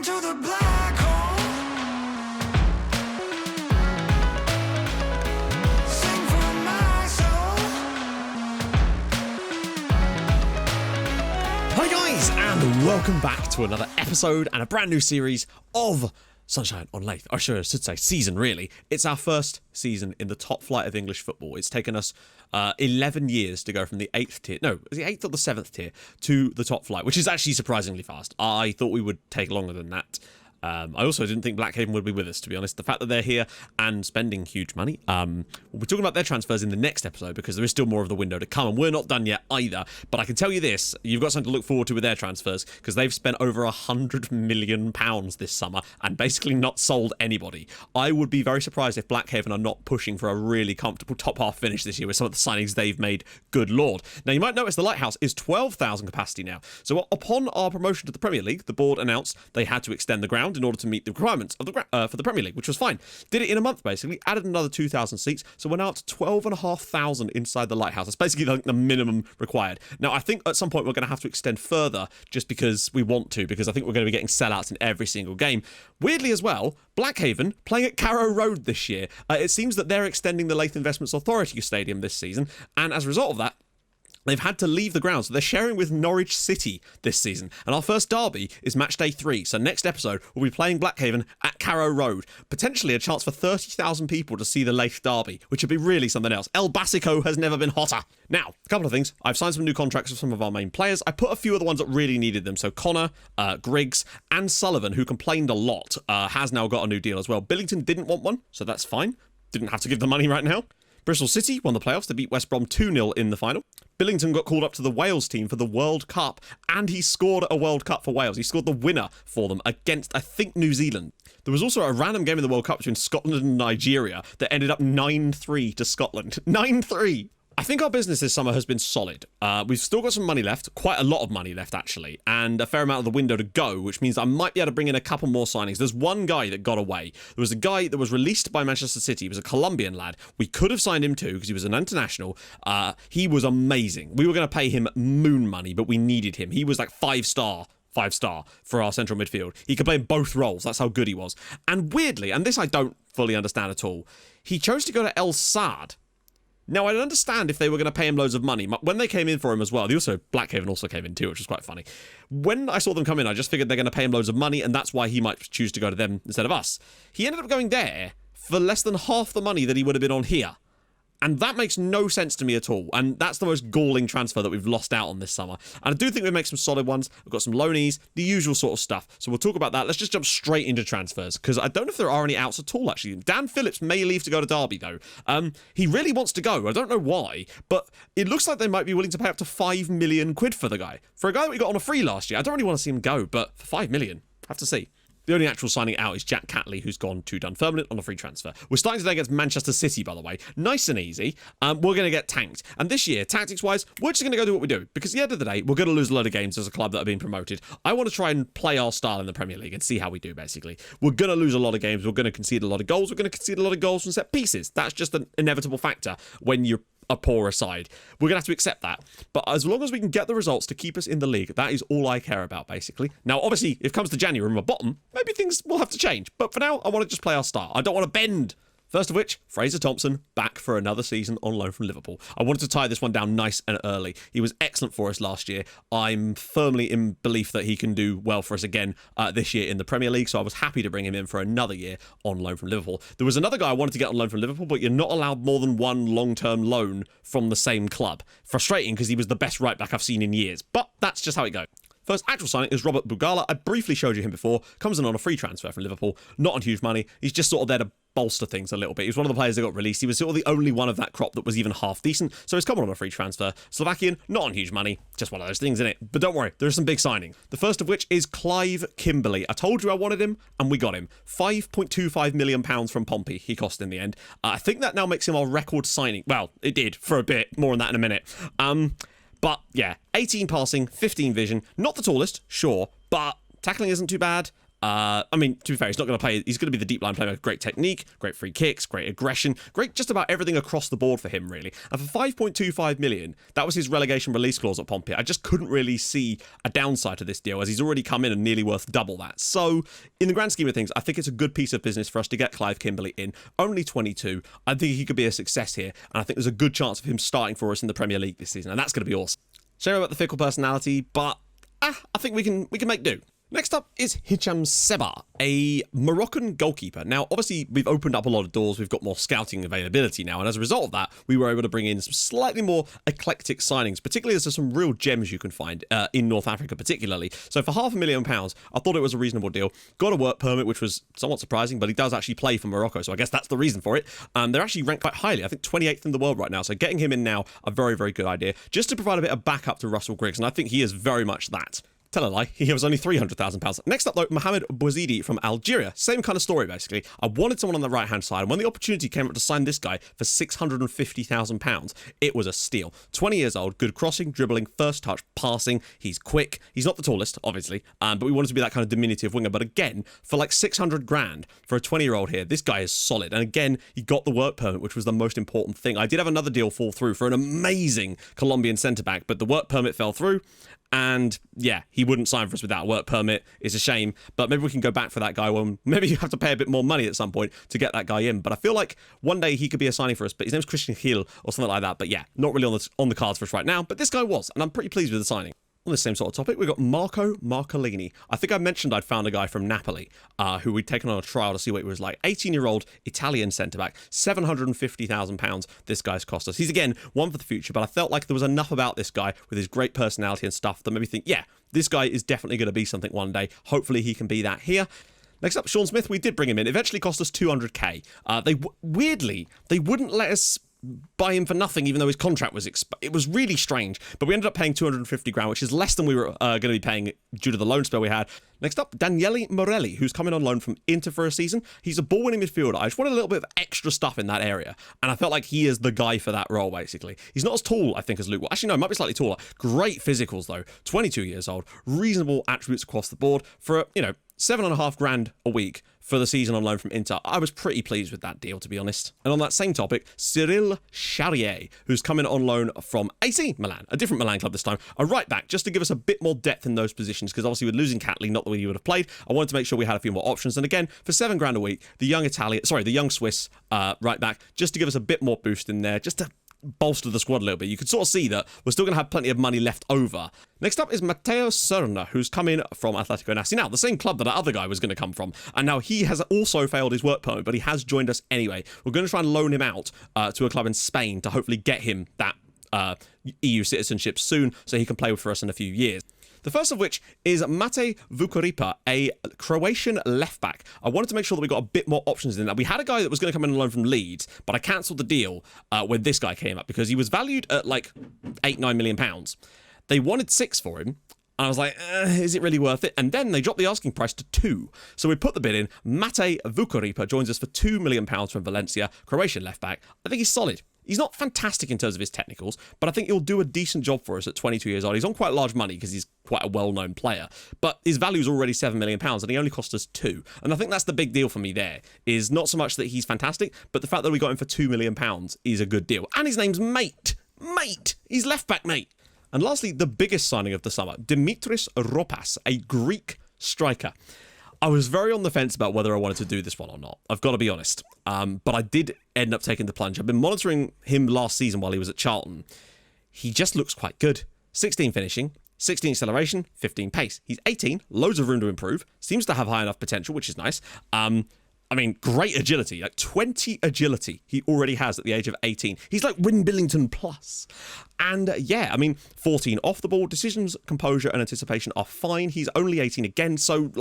into the black hole. Sing for my soul. Hi guys, and welcome back to another episode and a brand new series of Sunshine on Leyth. I should say season, really. It's our first season in the top flight of English football. It's taken us 11 years to go from the 8th tier, no, is the 8th or the 7th tier, to the top flight, which is actually surprisingly fast. I thought we would take longer than that. I also didn't think Blackhaven would be with us, to be honest. The fact that they're here and spending huge money. We'll be talking about their transfers in the next episode because there is still more of the window to come, and we're not done yet either. But I can tell you this, you've got something to look forward to with their transfers because they've spent over £100 million this summer and basically not sold anybody. I would be very surprised if Blackhaven are not pushing for a really comfortable top half finish this year with some of the signings they've made. Good lord. Now, you might notice the Lighthouse is 12,000 capacity now. So upon our promotion to the Premier League, the board announced they had to extend the ground in order to meet the requirements of the for the Premier League, which was fine. Did it in a month, basically. Added another 2,000 seats, so we're now up to 12,500 inside the Lighthouse. That's basically the minimum required. Now, I think at some point we're going to have to extend further just because we want to, because I think we're going to be getting sellouts in every single game. Weirdly as well, Blackhaven playing at Carrow Road this year. It seems that they're extending the Leyth Investments Authority Stadium this season, and as a result of that, they've had to leave the ground, so they're sharing with Norwich City this season. And our first derby is match day 3. So next episode, we'll be playing Blackhaven at Carrow Road. Potentially a chance for 30,000 people to see the Leyth derby, which would be really something else. El Basico has never been hotter. Now, a couple of things. I've signed some new contracts with some of our main players. I put a few of the ones that really needed them. So Connor, Griggs, and Sullivan, who complained a lot, has now got a new deal as well. Billington didn't want one, so that's fine. Didn't have to give the money right now. Bristol City won the playoffs to beat West Brom 2-0 in the final. Billington got called up to the Wales team for the World Cup, and he scored a World Cup for Wales. He scored the winner for them against, I think, New Zealand. There was also a random game in the World Cup between Scotland and Nigeria that ended up 9-3 to Scotland. 9-3! I think our business this summer has been solid. We've still got some money left, quite a lot of money left actually, and a fair amount of the window to go, which means I might be able to bring in a couple more signings. There's one guy that got away. There was a guy that was released by Manchester City. He was a Colombian lad. We could have signed him too because he was an international. He was amazing. We were going to pay him moon money, but we needed him. He was like 5-star for our central midfield. He could play in both roles. That's how good he was. And weirdly, and this I don't fully understand at all, he chose to go to El Saad. Now, I'd understand if they were going to pay him loads of money. When they came in for him as well, Blackhaven also came in too, which was quite funny. When I saw them come in, I just figured they're going to pay him loads of money, and that's why he might choose to go to them instead of us. He ended up going there for less than half the money that he would have been on here. And that makes no sense to me at all. And that's the most galling transfer that we've lost out on this summer. And I do think we make some solid ones. We've got some loanees, the usual sort of stuff. So we'll talk about that. Let's just jump straight into transfers, because I don't know if there are any outs at all, actually. Dan Phillips may leave to go to Derby, though. He really wants to go. I don't know why, but it looks like they might be willing to pay up to £5 million for the guy. For a guy that we got on a free last year, I don't really want to see him go, but for £5 million, have to see. The only actual signing out is Jack Catley, who's gone to Dunfermline on a free transfer. We're starting today against Manchester City, by the way. Nice and easy. We're going to get tanked. And this year, tactics-wise, we're just going to go do what we do. Because at the end of the day, we're going to lose a lot of games as a club that are being promoted. I want to try and play our style in the Premier League and see how we do, basically. We're going to lose a lot of games. We're going to concede a lot of goals. We're going to concede a lot of goals from set pieces. That's just an inevitable factor when you're a poorer side. We're going to have to accept that. But as long as we can get the results to keep us in the league, that is all I care about, basically. Now, obviously, if it comes to January and we're bottom, maybe things will have to change. But for now, I want to just play our style. I don't want to bend. First of which, Fraser Thompson back for another season on loan from Liverpool. I wanted to tie this one down nice and early. He was excellent for us last year. I'm firmly in belief that he can do well for us again this year in the Premier League, so I was happy to bring him in for another year on loan from Liverpool. There was another guy I wanted to get on loan from Liverpool, but you're not allowed more than one long-term loan from the same club. Frustrating because he was the best right-back I've seen in years, but that's just how it goes. First actual signing is Robert Bugala. I briefly showed you him before. Comes in on a free transfer from Liverpool. Not on huge money. He's just sort of there to bolster things a little bit. He was one of the players that got released. He was sort of the only one of that crop that was even half decent. So he's come on a free transfer. Slovakian, not on huge money. Just one of those things, isn't it? But don't worry, there are some big signings. The first of which is Clive Kimberley. I told you I wanted him, and we got him. £5.25 million from Pompey he cost in the end. I think that now makes him our record signing. Well, it did for a bit. More on that in a minute. But yeah, 18 passing, 15 vision. Not the tallest, sure, but tackling isn't too bad. I mean, to be fair, he's not going to play. He's going to be the deep line player. Great technique, great free kicks, great aggression, great just about everything across the board for him, really. And for 5.25 million, that was his relegation release clause at Pompey. I just couldn't really see a downside to this deal, as he's already come in and nearly worth double that. So, in the grand scheme of things, I think it's a good piece of business for us to get Clive Kimberley in. Only 22. I think he could be a success here, and I think there's a good chance of him starting for us in the Premier League this season, and that's going to be awesome. Shame about the fickle personality, but I think we can make do. Next up is Hicham Seba, a Moroccan goalkeeper. Now, obviously, we've opened up a lot of doors. We've got more scouting availability now. And as a result of that, we were able to bring in some slightly more eclectic signings, particularly as there's some real gems you can find in North Africa, particularly. So for £500,000, I thought it was a reasonable deal. Got a work permit, which was somewhat surprising, but he does actually play for Morocco. So I guess that's the reason for it. They're actually ranked quite highly. I think 28th in the world right now. So getting him in now, a very, very good idea. Just to provide a bit of backup to Russell Griggs. And I think he is very much that. Tell a lie, he was only £300,000. Next up, though, Mohamed Bouazidi from Algeria. Same kind of story, basically. I wanted someone on the right-hand side, and when the opportunity came up to sign this guy for £650,000, it was a steal. 20 years old, good crossing, dribbling, first touch, passing. He's quick. He's not the tallest, obviously, but we wanted to be that kind of diminutive winger. But again, for like 600 grand for a 20-year-old here, this guy is solid. And again, he got the work permit, which was the most important thing. I did have another deal fall through for an amazing Colombian centre-back, but the work permit fell through. And yeah, he wouldn't sign for us without a work permit. It's a shame, but maybe we can go back for that guy when maybe you have to pay a bit more money at some point to get that guy in. But I feel like one day he could be a signing for us, but his name's Christian Gil or something like that. But yeah, not really on the cards for us right now, but this guy was, and I'm pretty pleased with the signing. On the same sort of topic, we've got Marco Marcolini. I think I mentioned I'd found a guy from Napoli who we'd taken on a trial to see what he was like. 18-year-old Italian centre-back, £750,000 this guy's cost us. He's, again, one for the future, but I felt like there was enough about this guy with his great personality and stuff that made me think, yeah, this guy is definitely going to be something one day. Hopefully he can be that here. Next up, Sean Smith, we did bring him in. Eventually cost us 200k. Weirdly, they wouldn't let us buy him for nothing, even though his contract was it was really strange, but we ended up paying 250 grand, which is less than we were going to be paying due to the loan spell we had. Next up, Daniele Morelli, who's coming on loan from Inter for a season. He's a ball-winning midfielder. I just wanted a little bit of extra stuff in that area, and I felt like he is the guy for that role, basically. He's not as tall, I think, as Luke. Well, actually, no, might be slightly taller. Great physicals, though. 22 years old. Reasonable attributes across the board for, £7.5 grand a week for the season on loan from Inter. I was pretty pleased with that deal, to be honest. And on that same topic, Cyril Charrier, who's coming on loan from AC Milan, a different Milan club this time, a right back, just to give us a bit more depth in those positions, because obviously with losing Catley, not the way he would have played, I wanted to make sure we had a few more options. And again, for £7 grand a week, the young Swiss right back, just to give us a bit more boost in there, just to bolster the squad a little bit. You could sort of see that we're still going to have plenty of money left over. Next up is Matteo Serna, who's come in from Atletico Nacional, the same club that our other guy was going to come from. And now he has also failed his work permit, but he has joined us anyway. We're going to try and loan him out to a club in Spain to hopefully get him that EU citizenship soon so he can play for us in a few years. The first of which is Mate Vukuripa, a Croatian left-back. I wanted to make sure that we got a bit more options in that. We had a guy that was going to come in on loan from Leeds, but I cancelled the deal when this guy came up because he was valued at like £8-9 million. They wanted 6 for him. And I was like, is it really worth it? And then they dropped the asking price to 2. So we put the bid in. Mate Vukuripa joins us for £2 million from Valencia, Croatian left-back. I think he's solid. He's not fantastic in terms of his technicals, but I think he'll do a decent job for us at 22 years old. He's on quite large money because he's quite a well-known player, but his value is already £7 million and he only cost us 2. And I think that's the big deal for me there, is not so much that he's fantastic, but the fact that we got him for £2 million is a good deal. And his name's Mate. He's left-back, mate. And lastly, the biggest signing of the summer, Dimitris Ropas, a Greek striker. I was very on the fence about whether I wanted to do this one or not. I've got to be honest. But I did end up taking the plunge. I've been monitoring him last season while he was at Charlton. He just looks quite good. 16 finishing, 16 acceleration, 15 pace. He's 18, loads of room to improve. Seems to have high enough potential, which is nice. Great agility, like 20 agility he already has at the age of 18. He's like Win Billington plus. And 14 off the ball, decisions, composure and anticipation are fine. He's only 18 again, so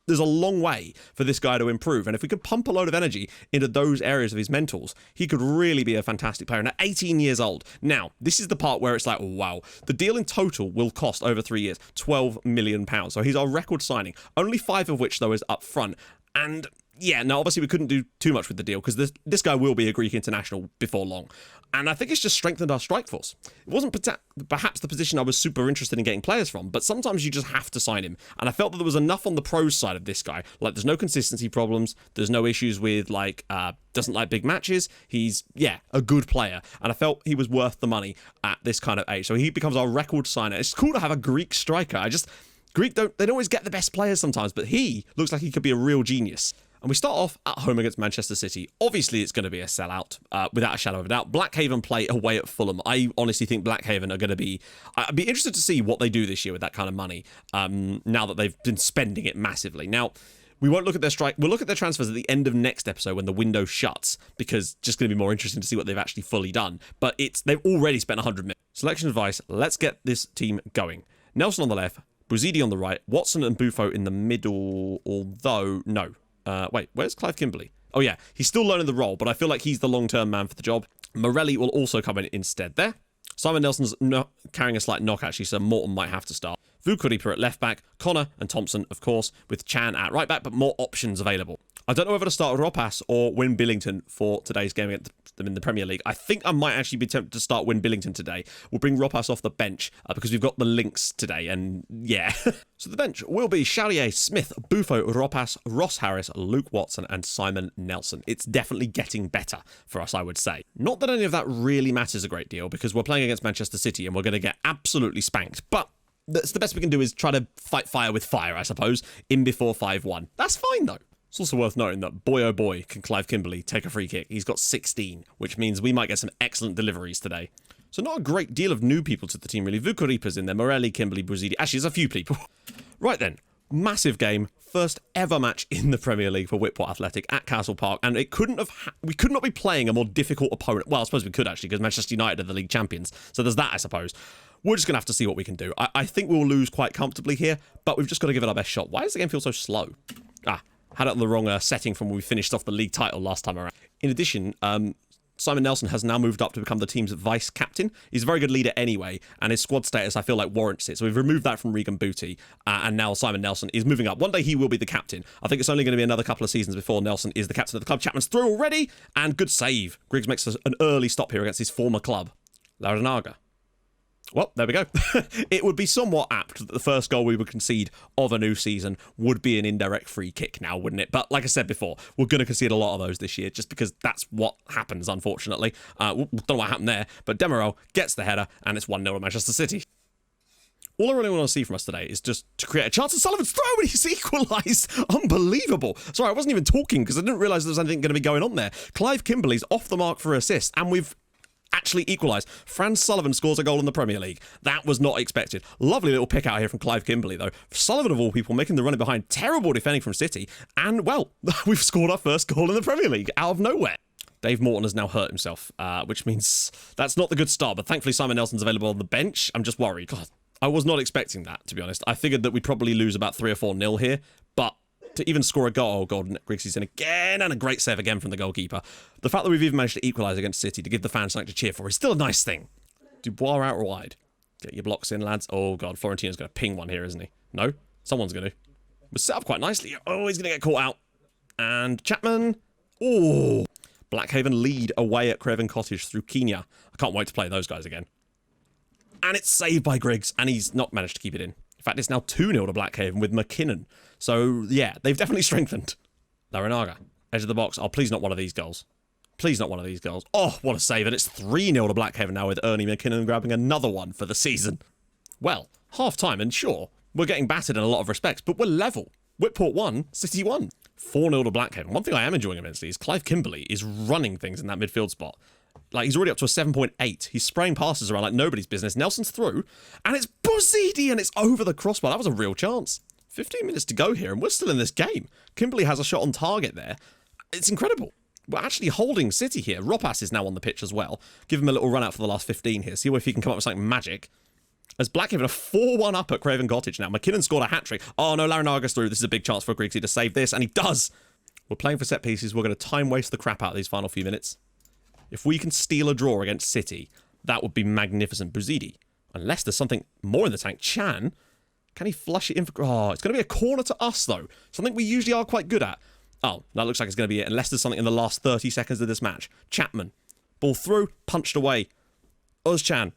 there's a long way for this guy to improve. And if we could pump a load of energy into those areas of his mentals, he could really be a fantastic player. And at 18 years old. Now, this is the part where it's like, wow. The deal in total will cost over 3 years, £12 million. So he's our record signing. Only 5 of which, though, is up front. And yeah, no, obviously we couldn't do too much with the deal because this guy will be a Greek international before long. And I think it's just strengthened our strike force. It wasn't perhaps the position I was super interested in getting players from, but sometimes you just have to sign him. And I felt that there was enough on the pros side of this guy. Like, there's no consistency problems. There's no issues with, like, doesn't like big matches. He's, yeah, a good player. And I felt he was worth the money at this kind of age. So he becomes our record signer. It's cool to have a Greek striker. They don't always get the best players sometimes, but he looks like he could be a real genius. And we start off at home against Manchester City. Obviously, it's going to be a sellout, without a shadow of a doubt. Blackhaven play away at Fulham. I honestly think Blackhaven are going to be... I'd be interested to see what they do this year with that kind of money, now that they've been spending it massively. Now, we won't look at their strike. We'll look at their transfers at the end of next episode when the window shuts, because it's just going to be more interesting to see what they've actually fully done. But they've already spent 100 million. Selection advice, let's get this team going. Nelson on the left, Bouzidi on the right, Watson and Buffo in the middle, although, no. Wait, where's Clive Kimberley? Oh yeah, he's still learning the role, but I feel like he's the long-term man for the job. Morelli will also come in instead there. Simon Nelson's carrying a slight knock, actually, so Morton might have to start. Vukuripa at left back, Connor and Thompson, of course, with Chan at right back, but more options available. I don't know whether to start Ropas or Win Billington for today's game against them in the Premier League. I think I might actually be tempted to start Win Billington today. We'll bring Ropas off the bench because we've got the links today, and yeah. So the bench will be Charlier, Smith, Buffo, Ropas, Ross Harris, Luke Watson, and Simon Nelson. It's definitely getting better for us, I would say. Not that any of that really matters a great deal, because we're playing against Manchester City and we're going to get absolutely spanked, but that's the best we can do is try to fight fire with fire, I suppose, in before 5-1. That's fine, though. It's also worth noting that, boy oh boy, can Clive Kimberley take a free kick. He's got 16, which means we might get some excellent deliveries today. So not a great deal of new people to the team, really. Vukuripa's in there, Morelli, Kimberley, Bouzidi. Actually, there's a few people. Right then, massive game. First ever match in the Premier League for Whitport Athletic at Castle Park, and we could not be playing a more difficult opponent. Well, I suppose we could, actually, because Manchester United are the league champions. So there's that, I suppose. We're just going to have to see what we can do. I think we'll lose quite comfortably here, but we've just got to give it our best shot. Why does the game feel so slow? Had it on the wrong setting from when we finished off the league title last time around. In addition, Simon Nelson has now moved up to become the team's vice-captain. He's a very good leader anyway, and his squad status, I feel like, warrants it. So we've removed that from Regan Booty, and now Simon Nelson is moving up. One day he will be the captain. I think it's only going to be another couple of seasons before Nelson is the captain of the club. Chapman's through already, and good save. Griggs makes an early stop here against his former club. Laranaga. Well, there we go. It would be somewhat apt that the first goal we would concede of a new season would be an indirect free kick now, wouldn't it? But like I said before, we're going to concede a lot of those this year just because that's what happens, unfortunately. Don't know what happened there, but Demerol gets the header, and it's 1-0 at Manchester City. All I really want to see from us today is just to create a chance, and Sullivan's throw, and he's equalised. Unbelievable. Sorry, I wasn't even talking because I didn't realise there was anything going to be going on there. Clive Kimberley's off the mark for assist, and we've actually equalised. Franz Sullivan scores a goal in the Premier League. That was not expected. Lovely little pick out here from Clive Kimberley, though. Sullivan, of all people, making the running behind. Terrible defending from City. And, well, we've scored our first goal in the Premier League out of nowhere. Dave Morton has now hurt himself, which means that's not the good start. But thankfully, Simon Nelson's available on the bench. I'm just worried. God, I was not expecting that, to be honest. I figured that we'd probably lose about 3 or 4-0 here. But to even score a goal, oh god, Griggs in again, and a great save again from the goalkeeper. The fact that we've even managed to equalise against City to give the fans something to cheer for is still a nice thing. Dubois out wide. Get your blocks in, lads. Oh god, Florentino's going to ping one here, isn't he? No? Someone's going to. We're set up quite nicely. Oh, he's going to get caught out. And Chapman. Oh. Blackhaven lead away at Craven Cottage through Kenya. I can't wait to play those guys again. And it's saved by Griggs, and he's not managed to keep it in. In fact, it's now 2-0 to Blackhaven with McKinnon. So, yeah, they've definitely strengthened. Laranaga, edge of the box. Oh, please not one of these goals. Please not one of these goals. Oh, what a save. And it's 3-0 to Blackhaven now with Ernie McKinnon grabbing another one for the season. Well, half-time, and sure, we're getting battered in a lot of respects, but we're level. Whitport 1, City 1. 4-0 to Blackhaven. One thing I am enjoying immensely is Clive Kimberley is running things in that midfield spot. Like, he's already up to a 7.8. He's spraying passes around like nobody's business. Nelson's through, and it's Bouzidi, and it's over the crossbar. That was a real chance. 15 minutes to go here, and we're still in this game. Kimberley has a shot on target there. It's incredible. We're actually holding City here. Ropas is now on the pitch as well. Give him a little run out for the last 15 here. See if he can come up with something magic. As Blackhaven a 4-1 up at Craven Cottage now. McKinnon scored a hat-trick. Oh no, Laranaga's through. This is a big chance for Griggsy to save this, and he does. We're playing for set pieces. We're going to time waste the crap out of these final few minutes. If we can steal a draw against City, that would be magnificent. Bouzidi. Unless there's something more in the tank. Chan. Can he flush it in for... Oh, it's going to be a corner to us, though. Something we usually are quite good at. Oh, that looks like it's going to be it, unless there's something in the last 30 seconds of this match. Chapman. Ball through, punched away. Özcan.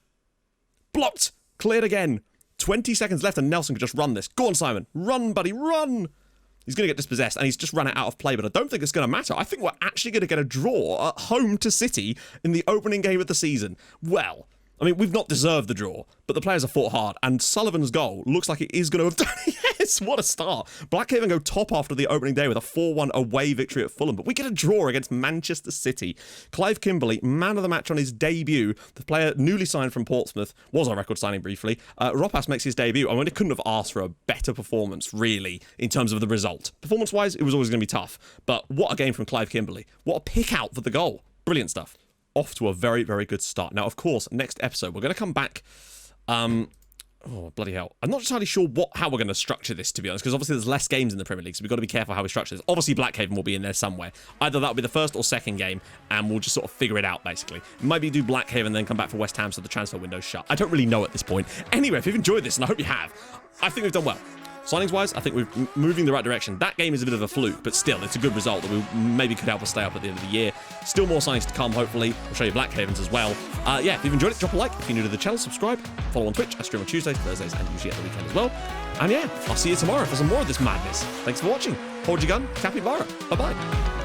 Blocked. Cleared again. 20 seconds left and Nelson could just run this. Go on, Simon. Run, buddy, run. He's going to get dispossessed and he's just run it out of play, but I don't think it's going to matter. I think we're actually going to get a draw at home to City in the opening game of the season. Well, I mean, we've not deserved the draw, but the players have fought hard, and Sullivan's goal looks like it is going to have done. Yes, what a start. Blackhaven go top after the opening day with a 4-1 away victory at Fulham, but we get a draw against Manchester City. Clive Kimberley, man of the match on his debut. The player newly signed from Portsmouth, was our record signing briefly. Ropas makes his debut. I mean, it couldn't have asked for a better performance, really, in terms of the result. Performance-wise, it was always going to be tough, but what a game from Clive Kimberley. What a pick out for the goal. Brilliant stuff. Off to a very, very good start. Now, of course, next episode, we're going to come back. Oh, bloody hell. I'm not entirely sure how we're going to structure this, to be honest, because obviously there's less games in the Premier League, so we've got to be careful how we structure this. Obviously, Blackhaven will be in there somewhere. Either that'll be the first or second game, and we'll just sort of figure it out, basically. Maybe do Blackhaven, then come back for West Ham so the transfer window's shut. I don't really know at this point. Anyway, if you've enjoyed this, and I hope you have, I think we've done well. Signings-wise, I think we're moving the right direction. That game is a bit of a fluke, but still, it's a good result that we maybe could help us stay up at the end of the year. Still more signings to come, hopefully. I'll show you Blackhavens as well. Yeah, if you've enjoyed it, drop a like. If you're new to the channel, subscribe. Follow on Twitch. I stream on Tuesdays, Thursdays, and usually at the weekend as well. And yeah, I'll see you tomorrow for some more of this madness. Thanks for watching. Hold your gun. Capybara. Bye-bye.